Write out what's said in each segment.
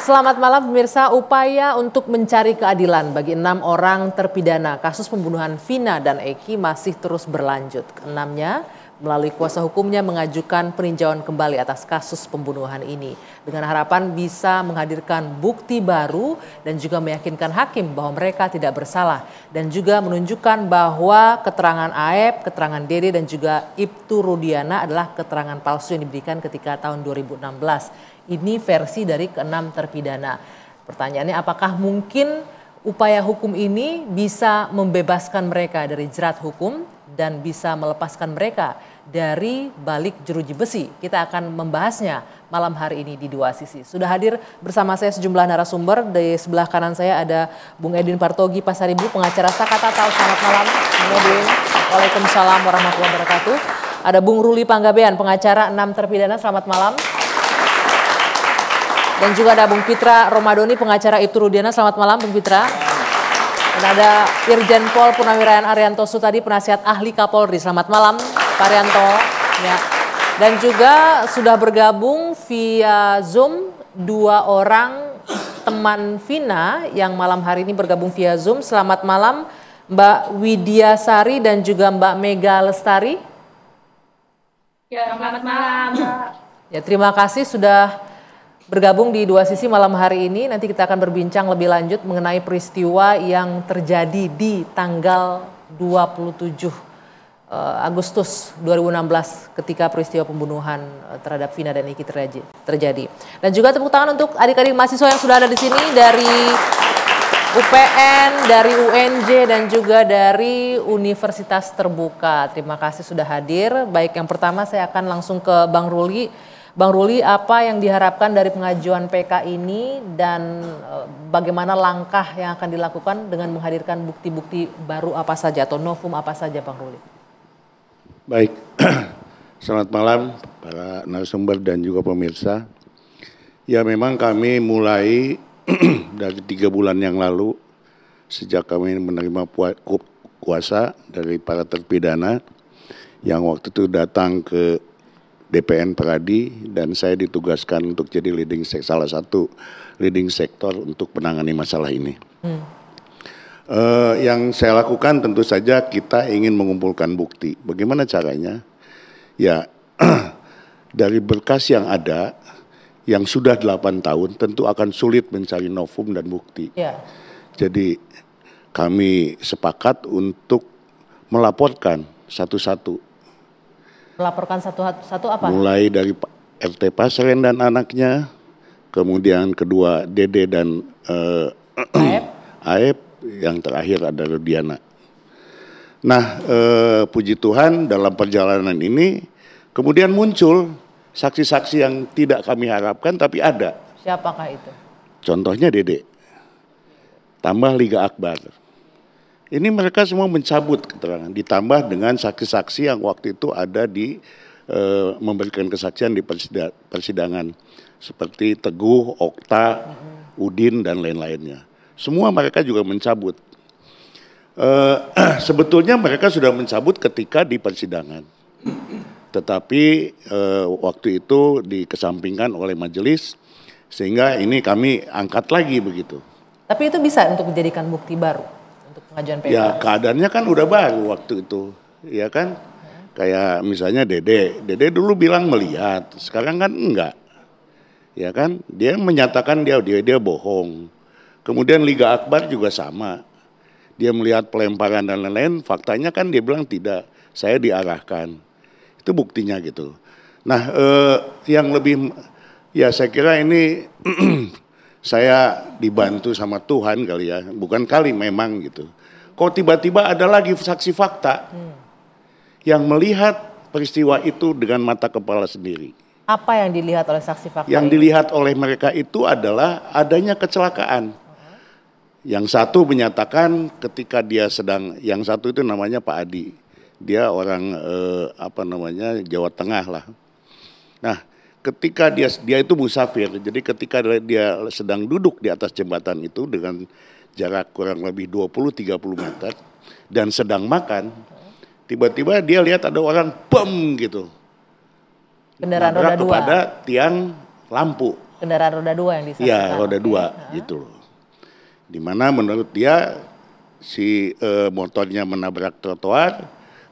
Selamat malam pemirsa, upaya untuk mencari keadilan bagi 6 orang terpidana kasus pembunuhan Vina dan Eki masih terus berlanjut. Keenamnya melalui kuasa hukumnya mengajukan peninjauan kembali atas kasus pembunuhan ini. Dengan harapan bisa menghadirkan bukti baru dan juga meyakinkan hakim bahwa mereka tidak bersalah. Dan juga menunjukkan bahwa keterangan Aep, keterangan Dede dan juga Ibtu Rudiana adalah keterangan palsu yang diberikan ketika tahun 2016. Ini versi dari ke-6 terpidana. Pertanyaannya apakah mungkin upaya hukum ini bisa membebaskan mereka dari jerat hukum dan bisa melepaskan mereka dari balik jeruji besi? Kita akan membahasnya malam hari ini di Dua Sisi. Sudah hadir bersama saya sejumlah narasumber. Di sebelah kanan saya ada Bung Edwin Partogi Pasaribu, pengacara Sakata Tahu. Selamat malam Bung Edwin. Waalaikumsalam warahmatullahi wabarakatuh. Ada Bung Ruli Panggabean, pengacara 6 terpidana. Selamat malam. Dan juga ada Bung Pitra Romadoni, pengacara Ibtu Rudiana. Selamat malam Bung Pitra. Dan ada Irjen Pol Purnawirawan Arianto Sutadi, penasihat ahli Kapolri. Selamat malam Pak Arianto. Ya. Dan juga sudah bergabung via Zoom 2 orang teman Vina yang malam hari ini bergabung via Zoom. Selamat malam Mbak Widya Sari dan juga Mbak Mega Lestari. Ya, selamat malam Mbak. Ya, terima kasih sudah bergabung di Dua Sisi malam hari ini. Nanti kita akan berbincang lebih lanjut mengenai peristiwa yang terjadi di tanggal 27 Agustus 2016 ketika peristiwa pembunuhan terhadap Vina dan Eki terjadi. Dan juga tepuk tangan untuk adik-adik mahasiswa yang sudah ada di sini dari UPN, dari UNJ dan juga dari Universitas Terbuka. Terima kasih sudah hadir. Baik, yang pertama saya akan langsung ke Bang Ruli. Bang Ruli, apa yang diharapkan dari pengajuan PK ini dan bagaimana langkah yang akan dilakukan dengan menghadirkan bukti-bukti baru apa saja atau novum apa saja Bang Ruli? Baik, selamat malam para narasumber dan juga pemirsa. Ya memang kami mulai dari 3 bulan yang lalu sejak kami menerima kuasa dari para terpidana yang waktu itu datang ke DPN Peradi dan saya ditugaskan untuk jadi salah satu leading sektor untuk menangani masalah ini. Yang saya lakukan tentu saja kita ingin mengumpulkan bukti. Bagaimana caranya? Ya dari berkas yang ada yang sudah 8 tahun tentu akan sulit mencari novum dan bukti. Ya. Jadi kami sepakat untuk melaporkan satu-satu. Melaporkan satu-satu apa? Mulai dari RT Pasren dan anaknya, kemudian kedua Dede dan Aep, yang terakhir ada Rudiana. Nah, puji Tuhan dalam perjalanan ini kemudian muncul saksi-saksi yang tidak kami harapkan tapi ada. Siapakah itu? Contohnya Dede, tambah Liga Akbar. Ini mereka semua mencabut keterangan, ditambah dengan saksi-saksi yang waktu itu ada di memberikan kesaksian di persidangan seperti Teguh, Okta, Udin dan lain-lainnya. Semua mereka juga mencabut. Sebetulnya mereka sudah mencabut ketika di persidangan, tetapi waktu itu dikesampingkan oleh majelis sehingga ini kami angkat lagi begitu. Tapi itu bisa untuk dijadikan bukti baru? PK. Ya keadaannya kan udah baru waktu itu, ya kan? Kayak misalnya Dede dulu bilang melihat, sekarang kan enggak, ya kan? Dia menyatakan dia bohong. Kemudian Liga Akbar juga sama, dia melihat pelemparan dan lain-lain, faktanya kan dia bilang tidak, saya diarahkan, itu buktinya gitu. Nah yang lebih, ya saya kira ini saya dibantu sama Tuhan kali ya, bukan kali memang gitu. Kok tiba-tiba ada lagi saksi fakta yang melihat peristiwa itu dengan mata kepala sendiri. Apa yang dilihat oleh saksi fakta? Yang dilihat oleh mereka itu adalah adanya kecelakaan. Yang satu menyatakan ketika dia sedang, yang satu itu namanya Pak Adi. Dia orang Jawa Tengah lah. Nah, ketika dia itu musafir, jadi ketika dia sedang duduk di atas jembatan itu dengan jarak kurang lebih 20-30 meter dan sedang makan, tiba-tiba dia lihat ada orang bom gitu. Kendaraan roda 2. Kepada tiang lampu. Kendaraan roda 2 yang disaksikan. Iya, roda 2 gitu loh. Dimana menurut dia si motornya menabrak trotoar,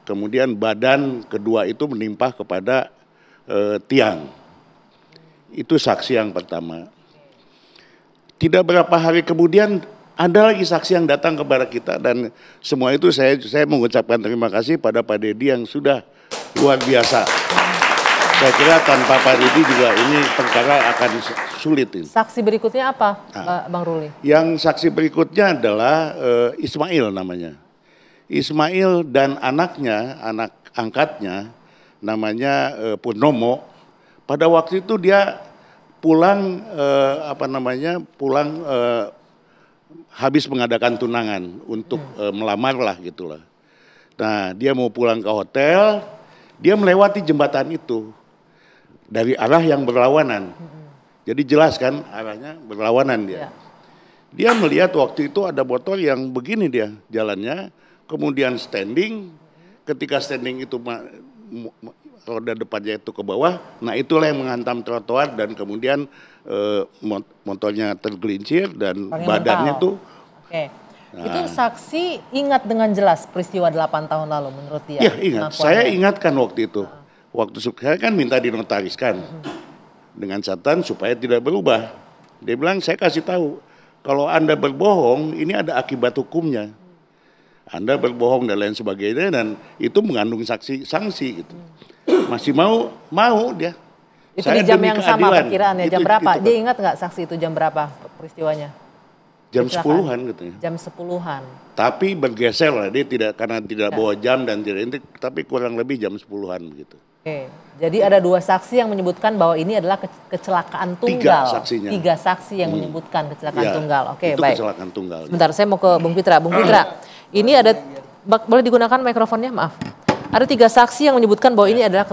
kemudian badan kedua itu menimpa kepada tiang. Itu saksi yang pertama. Tidak berapa hari kemudian ada lagi saksi yang datang kepada kita dan semua itu saya mengucapkan terima kasih pada Pak Dedi yang sudah luar biasa. Saya kira tanpa Pak Dedi juga ini perkara akan sulit ini. Saksi berikutnya apa, Bang Ruli? Yang saksi berikutnya adalah Ismail namanya. Ismail dan anaknya, anak angkatnya namanya Purnomo. Pada waktu itu dia pulang habis mengadakan tunangan untuk melamar lah gitulah. Nah, dia mau pulang ke hotel, dia melewati jembatan itu dari arah yang berlawanan. Jadi jelas kan arahnya berlawanan dia. Dia melihat waktu itu ada motor yang begini dia jalannya, kemudian standing. Ketika standing itu roda depannya itu ke bawah, nah itulah yang menghantam trotoar dan kemudian motornya tergelincir dan badannya tuh. Oke. Nah. Itu saksi ingat dengan jelas peristiwa 8 tahun lalu menurut dia? Iya ingat, saya ingatkan waktu itu. Waktu saya kan minta dinotariskan dengan catatan supaya tidak berubah. Dia bilang saya kasih tahu, kalau Anda berbohong ini ada akibat hukumnya. Anda berbohong dan lain sebagainya dan itu mengandung sanksi gitu. Masih mau dia. Itu saya di jam yang sama perkiraannya, jam berapa? Dia ingat nggak saksi itu jam berapa peristiwanya? Jam 10-an katanya. Jam 10-an. Tapi bergeser lah, dia karena tidak bawa jam dan tidak, tapi kurang lebih jam 10-an begitu. Oke, jadi ada 2 saksi yang menyebutkan bahwa ini adalah kecelakaan tunggal. 3 saksinya. 3 saksi yang menyebutkan kecelakaan tunggal. Oke, itu baik. Kecelakaan tunggal. Sebentar, saya mau ke Bung Pitra. Bung Pitra, ini ada, boleh digunakan mikrofonnya, maaf. Ada 3 saksi yang menyebutkan bahwa ini adalah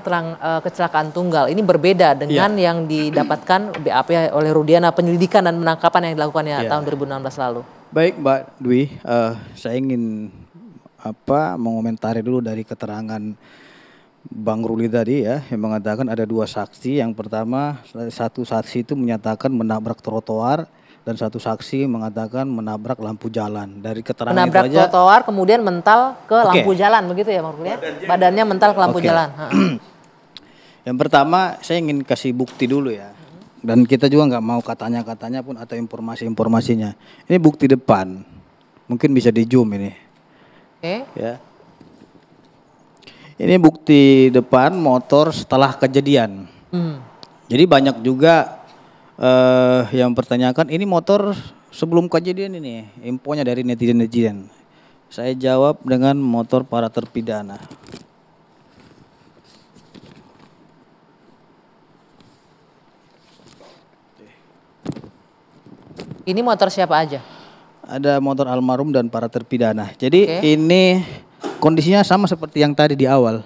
kecelakaan tunggal. Ini berbeda dengan yang didapatkan BAP oleh Rudiana, penyelidikan dan penangkapan yang dilakukannya tahun 2016 lalu. Baik Mbak Dwi, saya ingin mengomentari dulu dari keterangan Bang Ruli tadi ya, yang mengatakan ada 2 saksi. Yang pertama, 1 saksi itu menyatakan menabrak trotoar dan 1 saksi mengatakan menabrak lampu jalan. Dari keterangan menabrak itu aja. trotoar kemudian mental ke lampu jalan, begitu ya Bang Ruli? Badannya mental ke lampu jalan. Yang pertama, saya ingin kasih bukti dulu ya. Dan kita juga nggak mau katanya pun atau informasinya. Ini bukti depan, mungkin bisa di zoom ini. Oke. Ya. Ini bukti depan motor setelah kejadian. Jadi banyak juga yang pertanyakan ini motor sebelum kejadian ini, infonya dari netizen. Saya jawab dengan motor para terpidana. Ini motor siapa aja? Ada motor almarhum dan para terpidana. Jadi ini kondisinya sama seperti yang tadi di awal.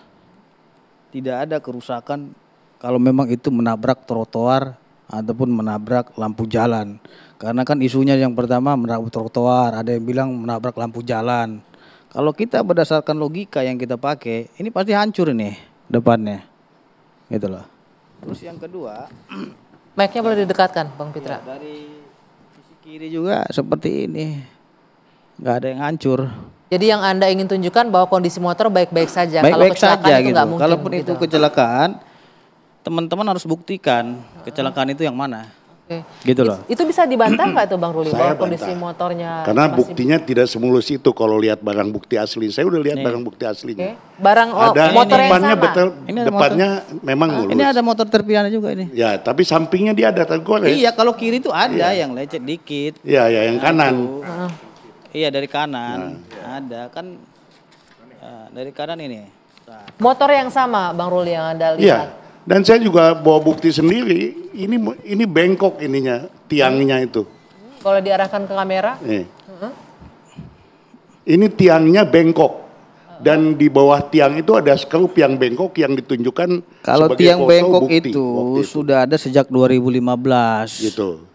Tidak ada kerusakan kalau memang itu menabrak trotoar ataupun menabrak lampu jalan. Karena kan isunya yang pertama menabrak trotoar, ada yang bilang menabrak lampu jalan. Kalau kita berdasarkan logika yang kita pakai, ini pasti hancur ini depannya. Gitu loh. Terus yang kedua, mic-nya boleh didekatkan Bang Pitra. Ya, dari sisi kiri juga seperti ini. Nggak ada yang hancur. Jadi yang Anda ingin tunjukkan bahwa kondisi motor baik-baik saja. Baik-baik saja itu gitu. nggak mungkin, Kalaupun gitu. itu kecelakaan, teman-teman harus buktikan kecelakaan itu yang mana. Gitu loh. Itu bisa dibantah nggak itu Bang Ruli? Saya bahwa kondisi bantah. motornya Karena buktinya tidak semulus itu kalau lihat barang bukti asli. Saya udah lihat barang bukti aslinya. Barang Ada motor yang depannya sama. betul, Ini ada depannya memang mulus. Ini ada motor terpidana juga ini. Ya, tapi sampingnya dia ada tergores. Iya, kalau kiri itu ada yang lecet dikit. Iya, ya yang kanan. Iya, dari kanan. Ada kan dari kanan ini. Motor yang sama Bang Ruli yang Anda lihat. Iya. Dan saya juga bawa bukti sendiri. Ini bengkok ininya, tiangnya itu. Kalau diarahkan ke kamera? Ini tiangnya bengkok. Dan di bawah tiang itu ada skrup yang bengkok yang ditunjukkan Kalau sebagai tiang foto bengkok bukti itu sudah ada sejak 2015. Gitu.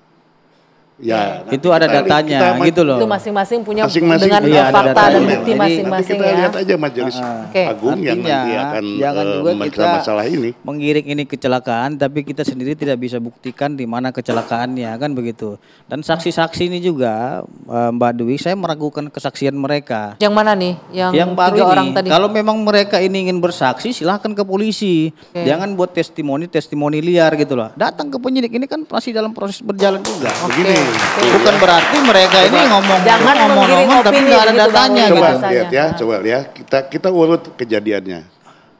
Ya, itu ada datanya gitu loh. Itu masing-masing punya Masing-masing dengan iya, fakta dan datanya. bukti Jadi, masing-masing nanti kita ya. lihat aja Majelis Agung yang Artinya, nanti akan jangan juga memeriksa kita masalah ini. menggiring ini kecelakaan, tapi kita sendiri tidak bisa buktikan di mana kecelakaannya, kan begitu. Dan saksi-saksi ini juga, Mbak Dwi, saya meragukan kesaksian mereka. Yang mana nih? Yang baru 3 orang ini, tadi. kalau memang mereka ini ingin bersaksi, silahkan ke polisi. Jangan buat testimoni liar gitu loh. Datang ke penyidik, ini kan masih dalam proses berjalan juga. Begini, Bukan berarti mereka ini ngomong Jangan menggiring tapi opini nggak ada begitu, Bang datanya Ruli. coba gitu. lihat ya, coba lihat. Kita urut kejadiannya.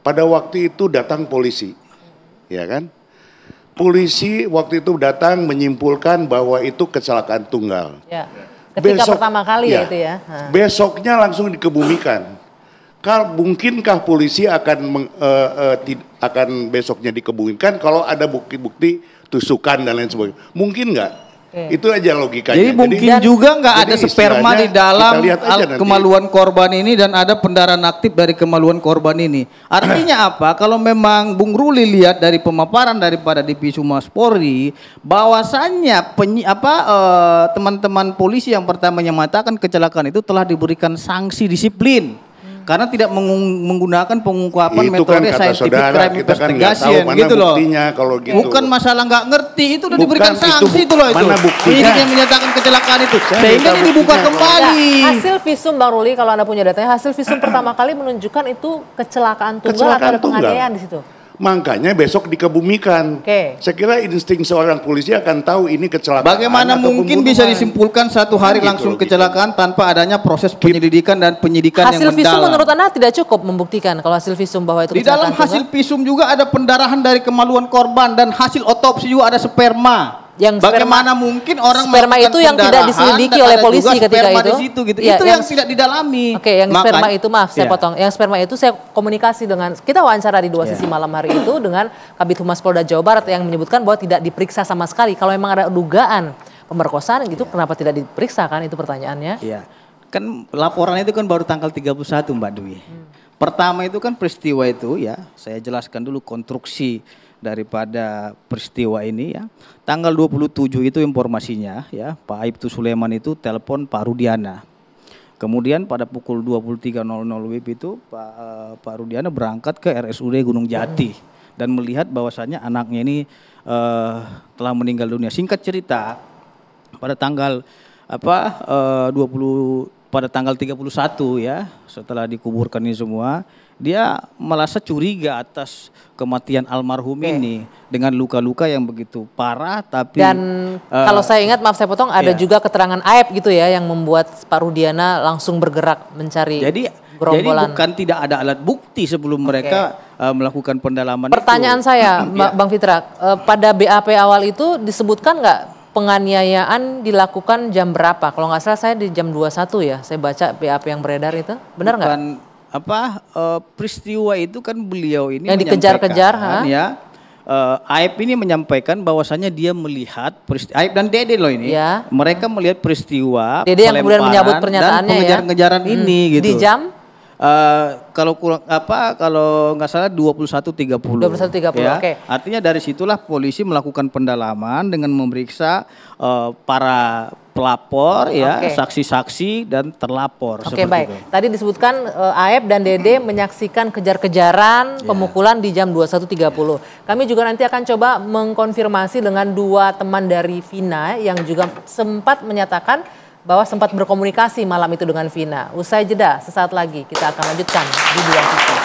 Pada waktu itu datang polisi, ya kan? Polisi waktu itu datang menyimpulkan bahwa itu kecelakaan tunggal. Ya. Ketika pertama kali ya itu ya. Besoknya langsung dikebumikan. Mungkinkah polisi akan akan besoknya dikebumikan kalau ada bukti-bukti tusukan dan lain sebagainya? Mungkin nggak? Itu aja logikanya. Jadi mungkin juga nggak ada jadi sperma di istilahnya dalam kita lihat aja nanti. kemaluan korban ini dan ada pendarahan aktif dari kemaluan korban ini. Artinya apa? Kalau memang Bung Ruli lihat dari pemaparan daripada Divisi Humas Polri, bahwasannya teman-teman polisi yang pertamanya mengatakan kecelakaan itu telah diberikan sanksi disiplin. Karena tidak menggunakan pengungkapan Itu kan metode kata scientific saudara, crime kita kan nggak tahu investigation mana gitu loh. buktinya kalau gitu. Bukan masalah nggak ngerti, itu udah Bukan, diberikan sanksi itu loh itu. mana buktinya? Penyidik yang menyatakan kecelakaan itu. Saya Sehingga minta ini dibuka buktinya. kembali. Ya, hasil visum Bang Ruli kalau Anda punya datanya, hasil visum pertama kali menunjukkan itu kecelakaan tunggal atau Kecelakaan ada penganiayaan tunggal. di situ. Makanya besok dikebumikan. Saya kira insting seorang polisi akan tahu ini kecelakaan. Bagaimana atau mungkin bisa pembunuhan. disimpulkan satu hari Gitu langsung loh, kecelakaan tanpa adanya proses penyelidikan dan penyidikan Hasil yang visum mendalam. menurut Anda tidak cukup membuktikan kalau hasil visum bahwa itu Di kecelakaan dalam hasil tunggal? visum juga ada pendarahan dari kemaluan korban dan hasil otopsi juga ada sperma. Yang Bagaimana mungkin orang sperma melakukan itu yang tidak pendarahan diselidiki dan oleh ada polisi juga ketika sperma itu? di situ gitu. Ya, Itu yang yang tidak didalami. Oke, yang sperma itu maaf saya Ya. potong. Yang sperma itu saya komunikasi dengan, kita wawancara di 2 sisi malam hari itu dengan Kabid Humas Polda Jawa Barat yang menyebutkan bahwa tidak diperiksa sama sekali. Kalau memang ada dugaan pemerkosaan gitu, kenapa tidak diperiksa kan, itu pertanyaannya. Iya. Kan laporan itu kan baru tanggal 31 Mbak Dwi. Pertama itu kan peristiwa itu ya, saya jelaskan dulu konstruksi daripada peristiwa ini ya. Tanggal 27 itu informasinya ya, Pak Aibtu Sulaiman itu telepon Pak Rudiana. Kemudian pada pukul 23.00 WIB itu Pak Rudiana berangkat ke RSUD Gunung Jati dan melihat bahwasannya anaknya ini telah meninggal dunia. Singkat cerita, pada tanggal 31 ya, setelah dikuburkan ini semua, dia merasa curiga atas kematian almarhum ini dengan luka-luka yang begitu parah. Tapi dan kalau saya ingat, maaf saya potong, ada juga keterangan Aib gitu ya yang membuat Pak Rudiana langsung bergerak mencari gerombolan. bukan tidak ada alat bukti sebelum mereka melakukan pendalaman. Pertanyaan itu. saya, Bang Fitra, pada BAP awal itu disebutkan nggak penganiayaan dilakukan jam berapa? Kalau nggak salah saya di jam 21 ya, saya baca BAP yang beredar itu, benar nggak? Peristiwa itu kan beliau ini yang dikejar-kejar, ya. Aib ini menyampaikan bahwasannya dia melihat Aib dan Dede loh ini, mereka melihat peristiwa Dede yang kemudian menyambut pernyataannya dan pengejar-kejaran ini gitu. Di jam? Kalau nggak salah 21.30. 21.30, ya. oke. Artinya dari situlah polisi melakukan pendalaman dengan memeriksa para pelapor saksi-saksi dan terlapor. Oke, baik. Itu. Tadi disebutkan Aib dan Dede menyaksikan kejar-kejaran pemukulan di jam 21.30. Kami juga nanti akan coba mengkonfirmasi dengan 2 teman dari Vina yang juga sempat menyatakan bahwa sempat berkomunikasi malam itu dengan Vina. Usai jeda, sesaat lagi kita akan lanjutkan di 2 sisi.